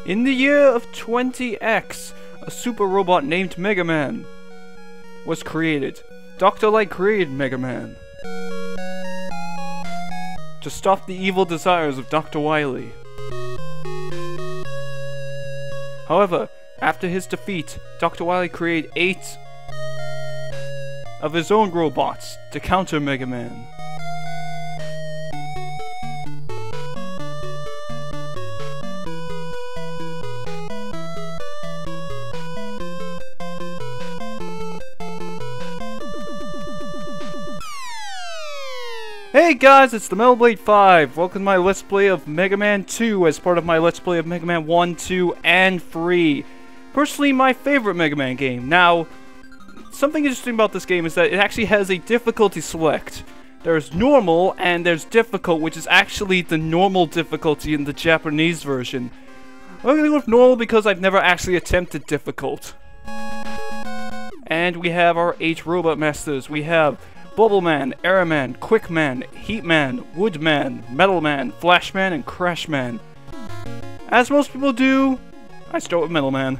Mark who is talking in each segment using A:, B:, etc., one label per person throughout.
A: In the year of 20X, a super robot named Mega Man was created. Dr. Light created Mega Man to stop the evil desires of Dr. Wily. However, after his defeat, Dr. Wily created 8 of his own robots to counter Mega Man. Hey guys, it's the Metal Blade 5. Welcome to my Let's Play of Mega Man 2 as part of my Let's Play of Mega Man 1, 2, and 3. Personally, my favorite Mega Man game. Now, something interesting about this game is that it actually has a difficulty select. There's normal and there's difficult, which is actually the normal difficulty in the Japanese version. I'm gonna go with normal because I've never actually attempted difficult. And we have our 8 robot masters. We have Bubbleman, Airman, Quickman, Heatman, Woodman, Metalman, Flashman, and Crashman. As most people do, I start with Metalman.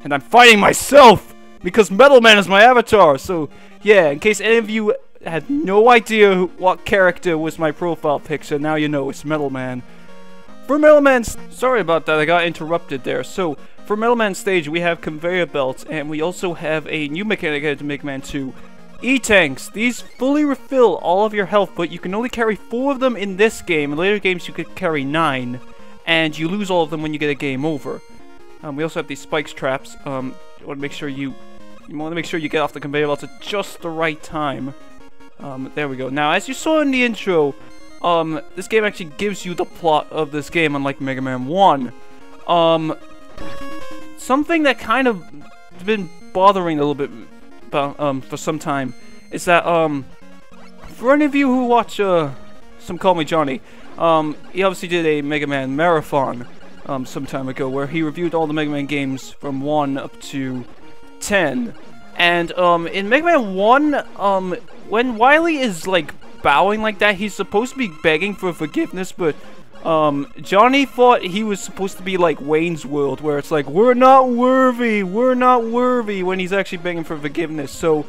A: And I'm fighting myself! Because Metalman is my avatar, so yeah, in case any of you had no idea what character was my profile picture, now you know, it's Metalman. For Metalman's... Sorry about that, I got interrupted there. So, for Spillman Stage, we have conveyor belts, and we also have a new mechanic added to Mega Man 2. E-tanks. These fully refill all of your health, but you can only carry 4 of them in this game. In later games, you could carry 9, and you lose all of them when you get a game over. We also have these spikes traps. You want to make sure you get off the conveyor belts at just the right time. There we go. Now, as you saw in the intro, this game actually gives you the plot of this game, unlike Mega Man 1. Something that kind of been bothering a little bit about, for some time is that, for any of you who watch, Some Call Me Johnny, he obviously did a Mega Man marathon, some time ago, where he reviewed all the Mega Man games from 1 up to 10. And, in Mega Man 1, when Wily is, like, bowing like that, he's supposed to be begging for forgiveness, but Johnny thought he was supposed to be like Wayne's World, where it's like, we're not worthy, when he's actually begging for forgiveness. So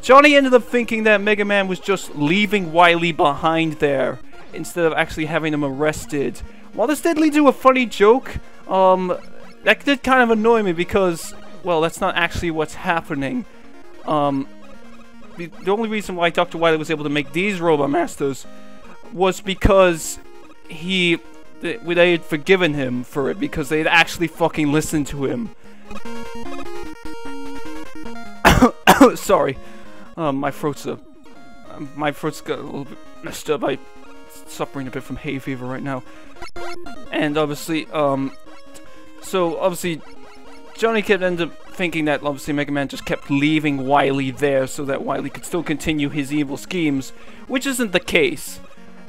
A: Johnny ended up thinking that Mega Man was just leaving Wily behind there, instead of actually having him arrested. While this did lead to a funny joke, that did kind of annoy me because, well, that's not actually what's happening. The only reason why Dr. Wily was able to make these Robot Masters was because they had forgiven him for it, because they had actually fucking listened to him. Sorry. My throat's got a little bit messed up. I'm suffering a bit from hay fever right now. And obviously, so obviously, Johnny kept ended up thinking that obviously Mega Man just kept leaving Wily there so that Wily could still continue his evil schemes, which isn't the case.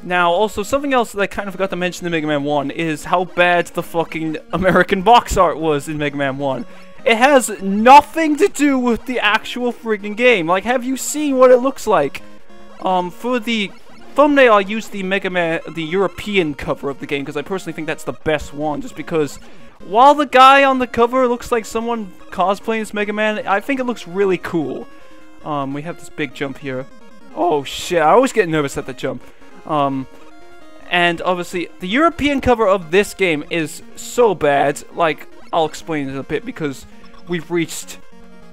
A: Now, also, something else that I kind of forgot to mention in Mega Man 1 is how bad the fucking American box art was in Mega Man 1. It has nothing to do with the actual friggin' game. Like, have you seen what it looks like? For the thumbnail, I used the the European cover of the game, because I personally think that's the best one, just because while the guy on the cover looks like someone cosplaying as Mega Man, I think it looks really cool. We have this big jump here. Oh shit, I always get nervous at the jump. And obviously, the European cover of this game is so bad, like, I'll explain it a bit, because we've reached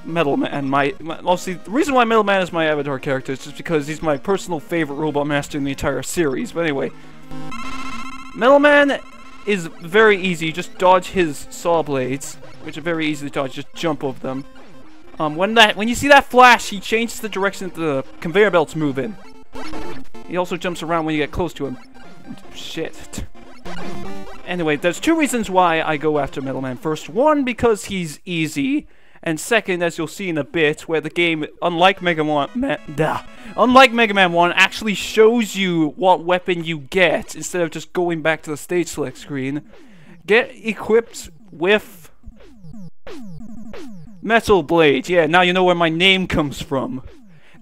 A: Metal Man. Obviously, the reason why Metal Man is my avatar character is just because he's my personal favorite Robot Master in the entire series. But anyway, Metal Man is very easy. You just dodge his saw blades, which are very easy to dodge. Just jump over them. When you see that flash, he changes the direction that the conveyor belts move in. He also jumps around when you get close to him. Shit. Anyway, there's 2 reasons why I go after Metal Man. First, 1, because he's easy. And second, as you'll see in a bit, where the game, unlike Mega Man 1, actually shows you what weapon you get, instead of just going back to the stage select screen. Get equipped with Metal Blade. Yeah, now you know where my name comes from.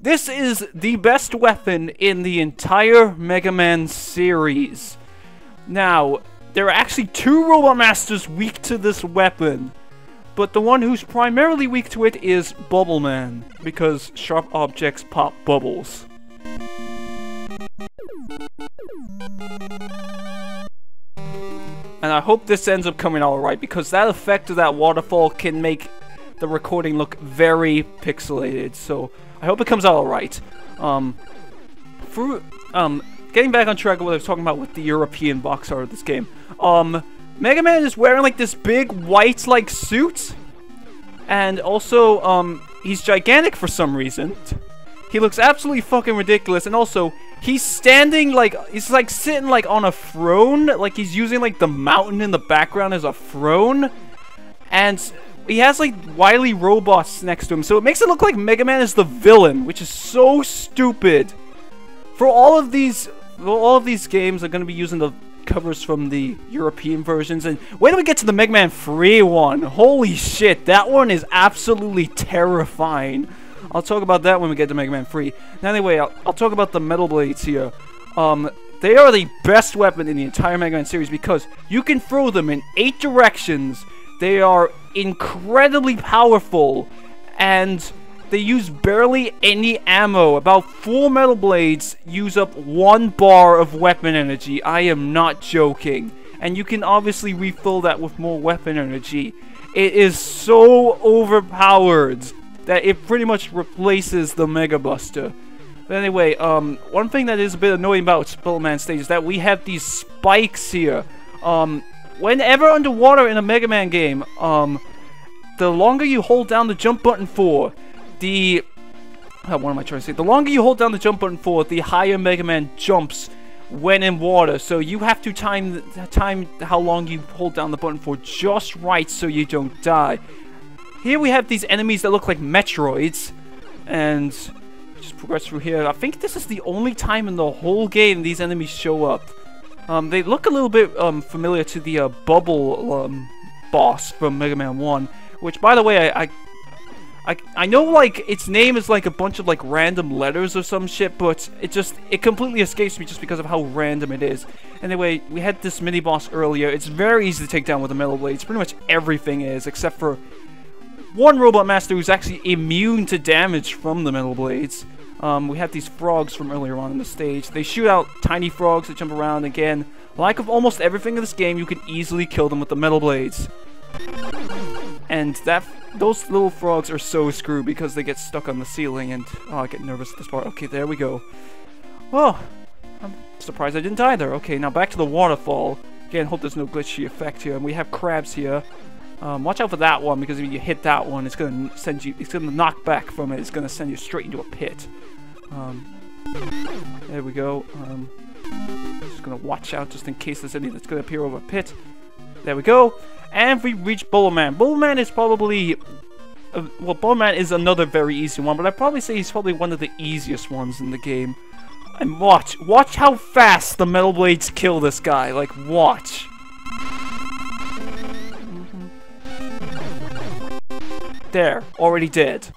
A: This is the best weapon in the entire Mega Man series. Now, there are actually 2 Robot Masters weak to this weapon. But the one who's primarily weak to it is Bubble Man, because sharp objects pop bubbles. And I hope this ends up coming out alright, because that effect of that waterfall can make the recording look very pixelated. So I hope it comes out alright. Getting back on track of what I was talking about with the European box art of this game. Mega Man is wearing like this big white like suit, and also he's gigantic for some reason. He looks absolutely fucking ridiculous, and also he's standing like he's like sitting like on a throne, like he's using like the mountain in the background as a throne, and he has like wily robots next to him, so it makes it look like Mega Man is the villain, which is so stupid. For all of these games are going to be using the covers from the European versions, and wait till we get to the Mega Man 3 one. Holy shit, that one is absolutely terrifying. I'll talk about that when we get to Mega Man 3. Now anyway, I'll talk about the Metal Blades here. They are the best weapon in the entire Mega Man series because you can throw them in 8 directions. They are incredibly powerful, and they use barely any ammo. About 4 Metal Blades use up 1 bar of weapon energy. I am not joking. And you can obviously refill that with more weapon energy. It is so overpowered that it pretty much replaces the Mega Buster. But anyway, one thing that is a bit annoying about Spillman Stage is that we have these spikes here. Whenever underwater in a Mega Man game, the longer you hold down the jump button for, what am I trying to say? The longer you hold down the jump button for, the higher Mega Man jumps when in water. So you have to time how long you hold down the button for just right so you don't die. Here we have these enemies that look like Metroids, and just progress through here. I think this is the only time in the whole game these enemies show up. They look a little bit familiar to the Bubble boss from Mega Man 1, which, by the way, I know, like, its name is, like, a bunch of, like, random letters or some shit, but it completely escapes me just because of how random it is. Anyway, we had this mini-boss earlier. It's very easy to take down with the Metal Blades. Pretty much everything is, except for one Robot Master who's actually immune to damage from the Metal Blades. We have these frogs from earlier on in the stage. They shoot out tiny frogs that jump around. Again, like of almost everything in this game, you can easily kill them with the Metal Blades. And those little frogs are so screwed because they get stuck on the ceiling, and oh, I get nervous at this part. Okay, there we go. Oh, I'm surprised I didn't die there. Okay, now back to the waterfall. Again, hope there's no glitchy effect here. And we have crabs here. Watch out for that one, because if you hit that one, it's gonna knock back from it. It's gonna send you straight into a pit. There we go. Just gonna watch out just in case there's any that's gonna appear over a pit. There we go. And we reach Bubble Man. Bubble Man is probably... well, Bubble Man is another very easy one, but I'd probably say he's probably one of the easiest ones in the game. And watch how fast the Metal Blades kill this guy. Like, watch. There, already dead.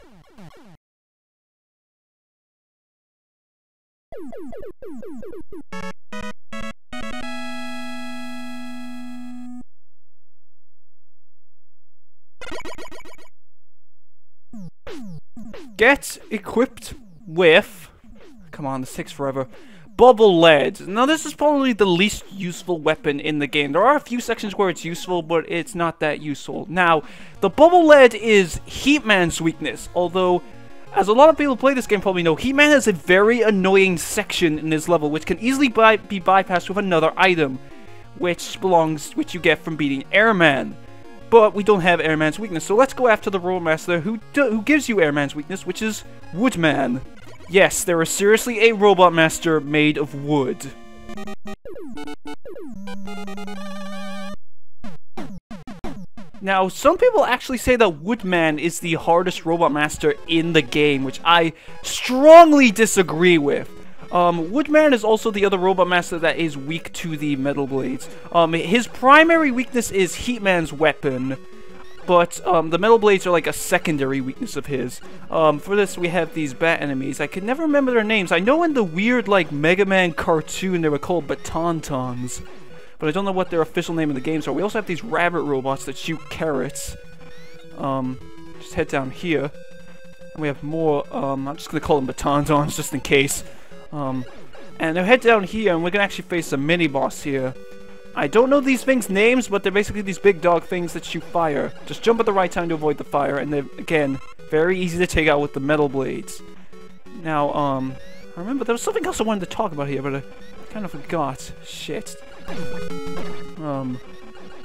A: Get equipped with... come on, this takes forever. Bubble Lead. Now, this is probably the least useful weapon in the game. There are a few sections where it's useful, but it's not that useful. Now, the Bubble Lead is Heatman's weakness, although, as a lot of people who play this game probably know, Heatman has a very annoying section in this level, which can easily be bypassed with another item, which you get from beating Airman. But we don't have Airman's weakness, so let's go after the Robot Master who gives you Airman's weakness, which is Woodman. Yes, there is seriously a Robot Master made of wood. Now, some people actually say that Woodman is the hardest Robot Master in the game, which I strongly disagree with. Woodman is also the other Robot Master that is weak to the Metal Blades. His primary weakness is Heatman's weapon, but the Metal Blades are like a secondary weakness of his. For this, we have these bat enemies. I can never remember their names. I know in the weird, like, Mega Man cartoon they were called Baton Tongs. but I don't know what their official name in the games are. We also have these rabbit robots that shoot carrots. Just head down here. And we have more, I'm just gonna call them batons just in case. And they'll head down here, and we're gonna actually face a mini-boss here. I don't know these things' names, but they're basically these big dog things that shoot fire. Just jump at the right time to avoid the fire, and they're, again, very easy to take out with the metal blades. Now, I remember there was something else I wanted to talk about here, but I kind of forgot. Shit.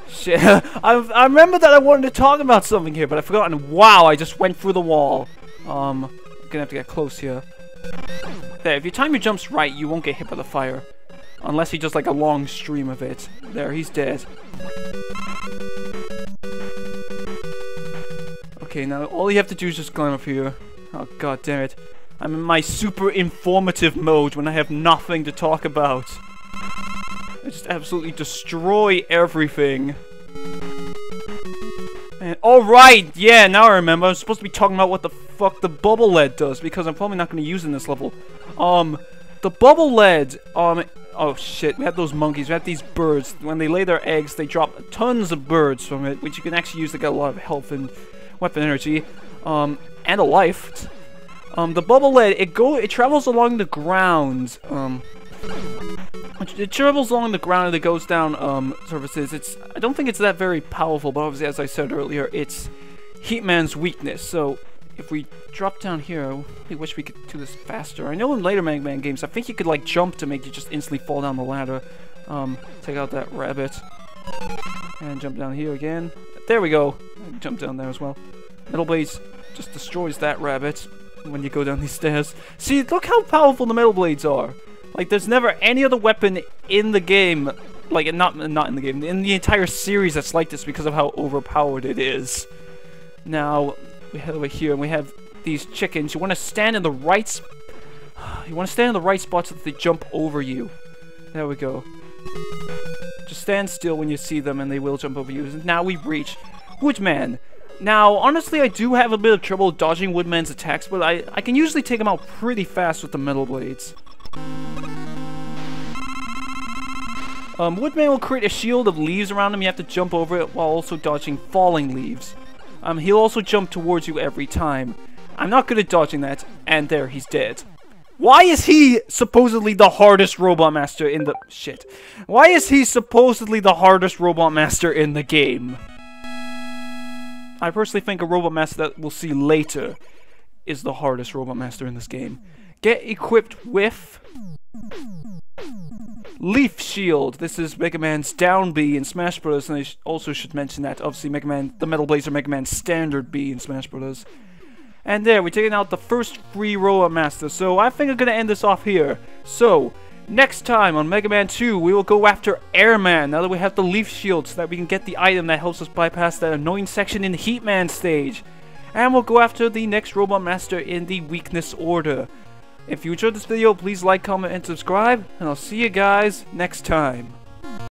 A: Shit. I remember that I wanted to talk about something here, but I've forgotten. Wow, I just went through the wall. Gonna have to get close here. There, if you time your jumps right, you won't get hit by the fire. Unless he does like a long stream of it. There, he's dead. Okay, now all you have to do is just climb up here. Oh, god damn it. I'm in my super informative mode when I have nothing to talk about. I just absolutely destroy everything. And alright, yeah, now I remember. I'm supposed to be talking about what the fuck the bubble lead does, because I'm probably not going to use it in this level. The bubble lead, oh shit, we have those monkeys, we have these birds. When they lay their eggs, they drop tons of birds from it, which you can actually use to get a lot of health and weapon energy, and a life. The bubble lead, it travels along the ground, it travels along the ground and it goes down, surfaces. I don't think it's that very powerful, but obviously, as I said earlier, it's Heatman's weakness, so if we drop down here, I really wish we could do this faster. I know in later Mega Man games, I think you could like jump to make you just instantly fall down the ladder. Take out that rabbit. And jump down here again. There we go. Jump down there as well. Metal Blades just destroys that rabbit when you go down these stairs. See, look how powerful the Metal Blades are. Like, there's never any other weapon in the game, like, not in the game, in the entire series that's like this because of how overpowered it is. Now, we head over here and we have these chickens. You want to stand in the right spot so that they jump over you. There we go. Just stand still when you see them and they will jump over you. Now we reach Woodman. Now, honestly, I do have a bit of trouble dodging Woodman's attacks, but I can usually take him out pretty fast with the metal blades. Woodman will create a shield of leaves around him. You have to jump over it while also dodging falling leaves. He'll also jump towards you every time. I'm not good at dodging that, and there, he's dead. Why is he supposedly the hardest Robot Master in the... Shit. Why is he supposedly the hardest Robot Master in the game? I personally think a Robot Master that we'll see later is the hardest Robot Master in this game. Get equipped with... Leaf Shield. This is Mega Man's down B in Smash Bros. And I also should mention that, obviously, the Metal Blades are Mega Man's standard B in Smash Bros. And there, we're taking out the first free Robot Master. So I think I'm going to end this off here. So, next time on Mega Man 2, we will go after Airman. Now that we have the Leaf Shield, so that we can get the item that helps us bypass that annoying section in the Heatman stage. And we'll go after the next Robot Master in the weakness order. If you enjoyed this video, please like, comment, and subscribe, and I'll see you guys next time.